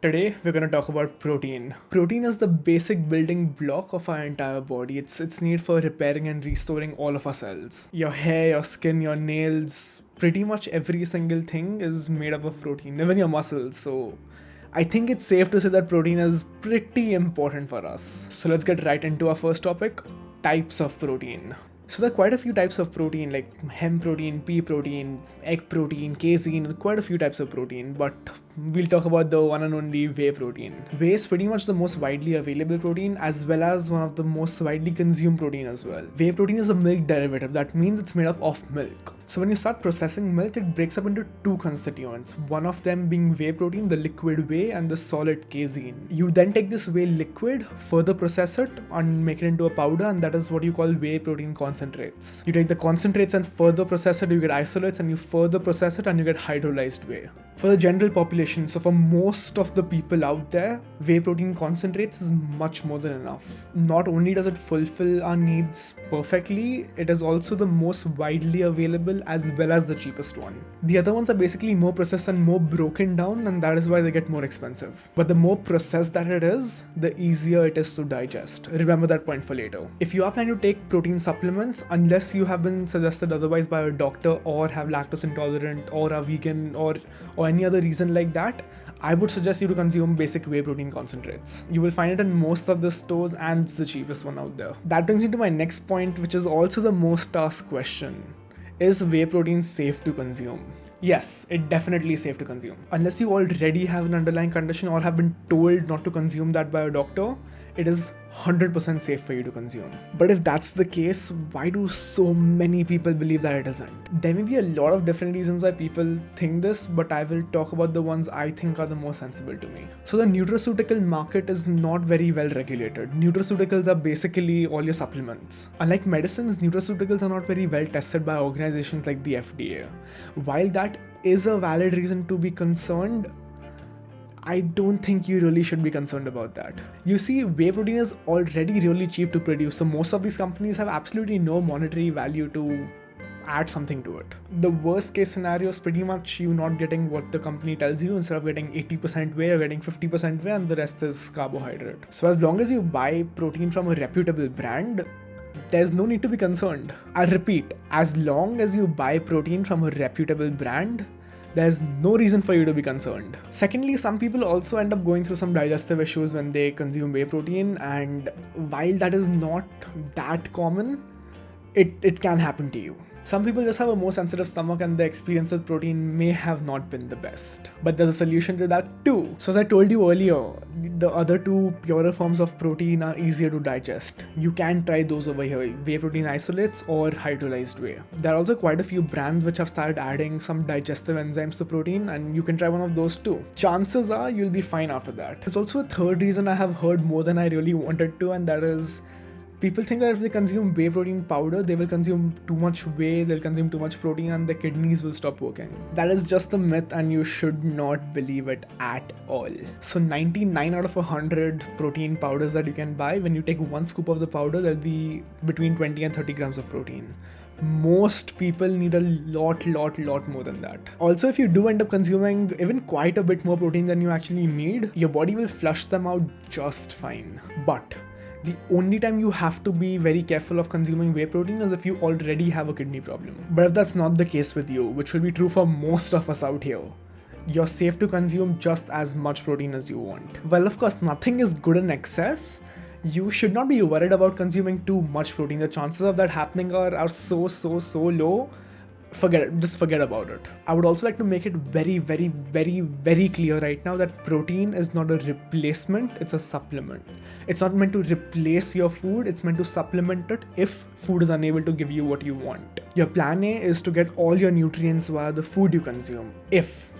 Today we're going to talk about protein. Protein is the basic building block of our entire body. It's need for repairing and restoring all of our cells. Your hair, your skin, your nails, pretty much every single thing is made up of protein, even your muscles. So I think it's safe to say that protein is pretty important for us. So let's get right into our first topic, types of protein. So there are quite a few types of protein like hemp protein, pea protein, egg protein, casein, quite a few types of protein, but we'll talk about the one and only whey protein. Whey is pretty much the most widely available protein as well as one of the most widely consumed protein as well. Whey protein is a milk derivative, that means it's made up of milk. So when you start processing milk, it breaks up into two constituents, one of them being whey protein, the liquid whey, and the solid casein. You then take this whey liquid, further process it and make it into a powder, and that is what you call whey protein concentrates. You take the concentrates and further process it, you get isolates, and you further process it and you get hydrolyzed whey. For the general population, so for most of the people out there, whey protein concentrates is much more than enough. Not only does it fulfill our needs perfectly, it is also the most widely available as well as the cheapest one. The other ones are basically more processed and more broken down, and that is why they get more expensive. But the more processed that it is, the easier it is to digest. Remember that point for later. If you are planning to take protein supplements, unless you have been suggested otherwise by a doctor or have lactose intolerant or are vegan or any other reason like that, I would suggest you to consume basic whey protein concentrates. You will find it in most of the stores and it's the cheapest one out there. That brings me to my next point, which is also the most asked question. Is whey protein safe to consume? Yes, it definitely is safe to consume. Unless you already have an underlying condition or have been told not to consume that by a doctor, it is 100% safe for you to consume. But if that's the case, why do so many people believe that it isn't? There may be a lot of different reasons why people think this, but I will talk about the ones I think are the most sensible to me. So the nutraceutical market is not very well regulated. Nutraceuticals are basically all your supplements. Unlike medicines, nutraceuticals are not very well tested by organizations like the FDA. While that is a valid reason to be concerned, I don't think you really should be concerned about that. You see, whey protein is already really cheap to produce, so most of these companies have absolutely no monetary value to add something to it. The worst case scenario is pretty much you not getting what the company tells you. Instead of getting 80% whey, you're getting 50% whey and the rest is carbohydrate. So as long as you buy protein from a reputable brand, there's no need to be concerned. I'll repeat, as long as you buy protein from a reputable brand, there's no reason for you to be concerned. Secondly, some people also end up going through some digestive issues when they consume whey protein, and while that is not that common, it can happen to you. Some people just have a more sensitive stomach and the experience with protein may have not been the best. But there's a solution to that too. So as I told you earlier, the other two purer forms of protein are easier to digest. You can try those over here, whey protein isolates or hydrolyzed whey. There are also quite a few brands which have started adding some digestive enzymes to protein, and you can try one of those too. Chances are you'll be fine after that. There's also a third reason I have heard more than I really wanted to, and that is people think that if they consume whey protein powder, they will consume too much whey, they'll consume too much protein and their kidneys will stop working. That is just a myth and you should not believe it at all. So 99 out of 100 protein powders that you can buy, when you take one scoop of the powder, there'll be between 20 and 30 grams of protein. Most people need a lot more than that. Also, if you do end up consuming even quite a bit more protein than you actually need, your body will flush them out just fine. But the only time you have to be very careful of consuming whey protein is if you already have a kidney problem. But if that's not the case with you, which will be true for most of us out here, you're safe to consume just as much protein as you want. Well, of course, nothing is good in excess. You should not be worried about consuming too much protein. The chances of that happening are so low. Just forget about it. I would also like to make it very clear right now that protein is not a replacement, it's a supplement. It's not meant to replace your food, it's meant to supplement it if food is unable to give you what you want. Your plan A is to get all your nutrients via the food you consume. If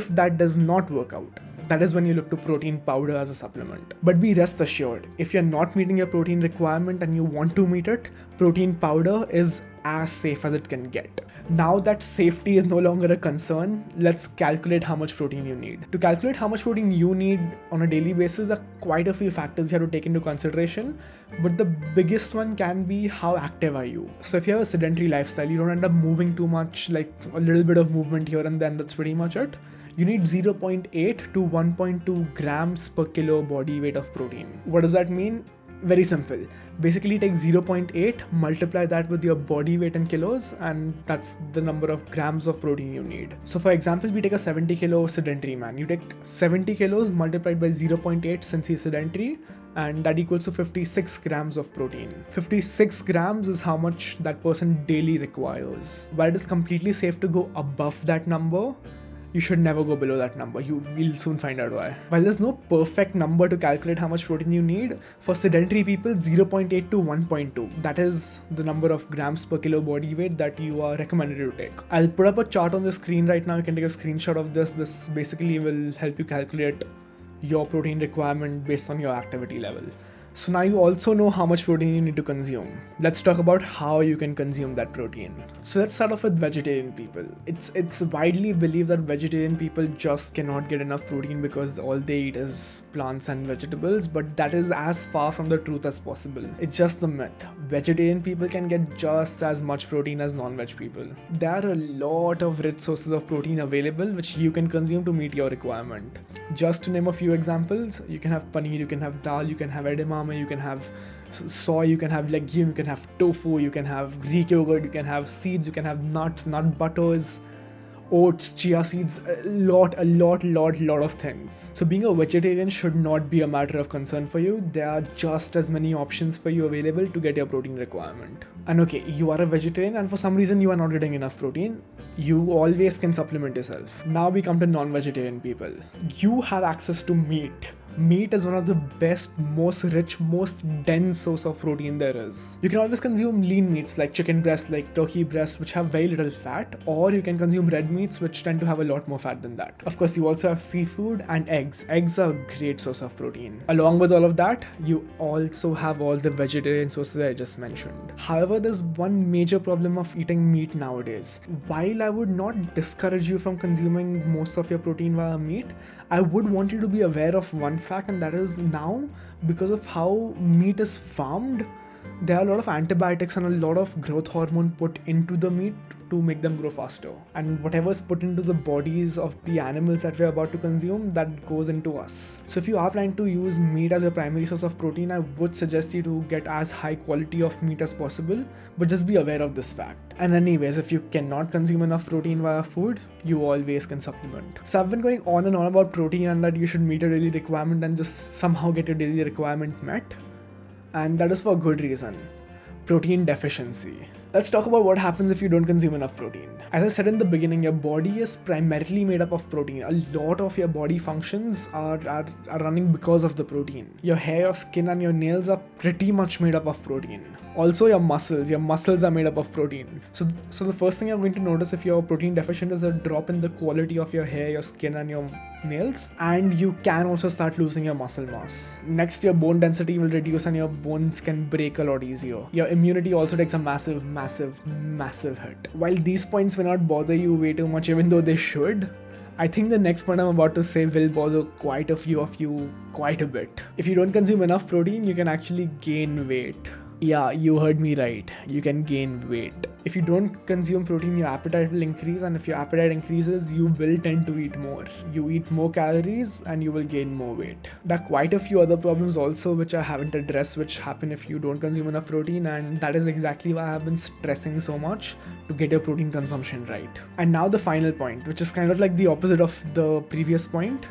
that does not work out, that is when you look to protein powder as a supplement. But be rest assured, if you're not meeting your protein requirement and you want to meet it, protein powder is as safe as it can get. Now that safety is no longer a concern, let's calculate how much protein you need. To calculate how much protein you need on a daily basis, there are quite a few factors you have to take into consideration, but the biggest one can be how active are you. So if you have a sedentary lifestyle, you don't end up moving too much, like a little bit of movement here and then, that's pretty much it. You need 0.8 to 1.2 grams per kilo body weight of protein. What does that mean? Very simple. Basically take 0.8, multiply that with your body weight in kilos, and that's the number of grams of protein you need. So for example, we take a 70 kilo sedentary man. You take 70 kilos multiplied by 0.8 since he's sedentary, and that equals to 56 grams of protein. 56 grams is how much that person daily requires. While it is completely safe to go above that number, you should never go below that number. You will soon find out why. While there's no perfect number to calculate how much protein you need, for sedentary people, 0.8 to 1.2. That is the number of grams per kilo body weight that you are recommended to take. I'll put up a chart on the screen right now. You can take a screenshot of this. This basically will help you calculate your protein requirement based on your activity level. So now you also know how much protein you need to consume. Let's talk about how you can consume that protein. So let's start off with vegetarian people. It's widely believed that vegetarian people just cannot get enough protein because all they eat is plants and vegetables, but that is as far from the truth as possible. It's just the myth. Vegetarian people can get just as much protein as non-veg people. There are a lot of rich sources of protein available which you can consume to meet your requirement. Just to name a few examples, you can have paneer, you can have dal, you can have edamame, you can have soy, you can have legume, you can have tofu, you can have Greek yogurt, you can have seeds, you can have nuts, nut butters, oats, chia seeds, a lot of things. So being a vegetarian should not be a matter of concern for you. There are just as many options for you available to get your protein requirement. And okay, you are a vegetarian and for some reason you are not getting enough protein, you always can supplement yourself. Now we come to non-vegetarian people. You have access to meat. Meat is one of the best, most rich, most dense source of protein there is. You can always consume lean meats like chicken breast, like turkey breast, which have very little fat, or you can consume red meats, which tend to have a lot more fat than that. Of course, you also have seafood and eggs. Eggs are a great source of protein. Along with all of that, you also have all the vegetarian sources I just mentioned. However, there's one major problem of eating meat nowadays. While I would not discourage you from consuming most of your protein via meat, I would want you to be aware of one fact, and that is now, because of how meat is farmed, there are a lot of antibiotics and a lot of growth hormone put into the meat to make them grow faster. And whatever's put into the bodies of the animals that we're about to consume, that goes into us. So if you are planning to use meat as your primary source of protein, I would suggest you to get as high quality of meat as possible, but just be aware of this fact. And anyways, if you cannot consume enough protein via food, you always can supplement. So I've been going on and on about protein and that you should meet your daily requirement and just somehow get your daily requirement met. And that is for a good reason. Protein deficiency. Let's talk about what happens if you don't consume enough protein. As I said in the beginning, your body is primarily made up of protein. A lot of your body functions are running because of the protein. Your hair, your skin and your nails are pretty much made up of protein. Also your muscles are made up of protein. So the first thing you're going to notice if you're protein deficient is a drop in the quality of your hair, your skin and your nails, and you can also start losing your muscle mass. Next, your bone density will reduce and your bones can break a lot easier. Your immunity also takes a massive hit. While these points will not bother you way too much, even though they should, I think the next point I'm about to say will bother quite a few of you quite a bit. If you don't consume enough protein, you can actually gain weight. Yeah, you heard me right. You can gain weight. If you don't consume protein, your appetite will increase, and if your appetite increases, you will tend to eat more. You eat more calories and you will gain more weight. There are quite a few other problems also which I haven't addressed which happen if you don't consume enough protein, and that is exactly why I have been stressing so much to get your protein consumption right. And now the final point, which is kind of like the opposite of the previous point.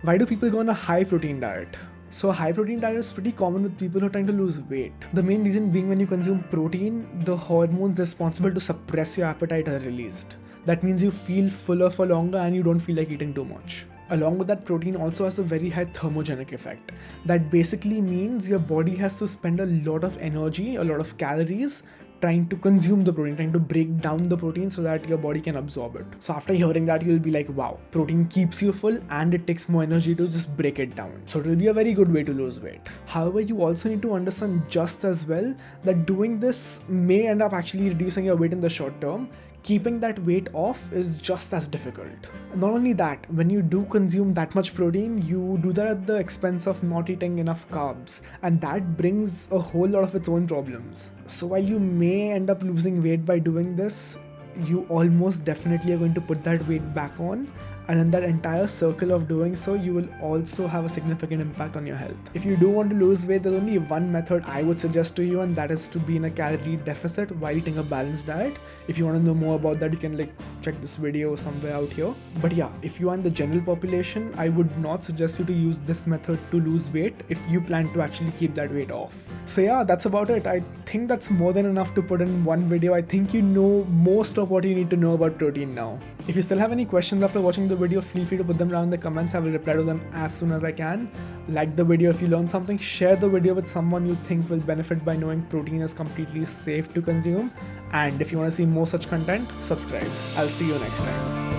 Why do people go on a high protein diet? So a high protein diet is pretty common with people who are trying to lose weight. The main reason being when you consume protein, the hormones responsible to suppress your appetite are released. That means you feel fuller for longer and you don't feel like eating too much. Along with that, protein also has a very high thermogenic effect. That basically means your body has to spend a lot of energy, a lot of calories, trying to consume the protein, trying to break down the protein so that your body can absorb it. So after hearing that, you'll be like, wow, protein keeps you full and it takes more energy to just break it down. So it will be a very good way to lose weight. However, you also need to understand just as well that doing this may end up actually reducing your weight in the short term. Keeping that weight off is just as difficult. Not only that, when you do consume that much protein, you do that at the expense of not eating enough carbs, and that brings a whole lot of its own problems. So while you may end up losing weight by doing this, you almost definitely are going to put that weight back on, And in that entire circle of doing so, you will also have a significant impact on your health. If you do want to lose weight, there's only one method I would suggest to you, and that is to be in a calorie deficit while eating a balanced diet. If you want to know more about that, you can check this video somewhere out here. But yeah, if you are in the general population, I would not suggest you to use this method to lose weight if you plan to actually keep that weight off. So yeah, that's about it. I think that's more than enough to put in one video. I think you know most of what you need to know about protein now. If you still have any questions after watching the video, feel free to put them down in the comments. I will reply to them as soon as I can. Like the video if you learned something. Share the video with someone you think will benefit by knowing protein is completely safe to consume. And if you want to see more such content, subscribe. I'll see you next time.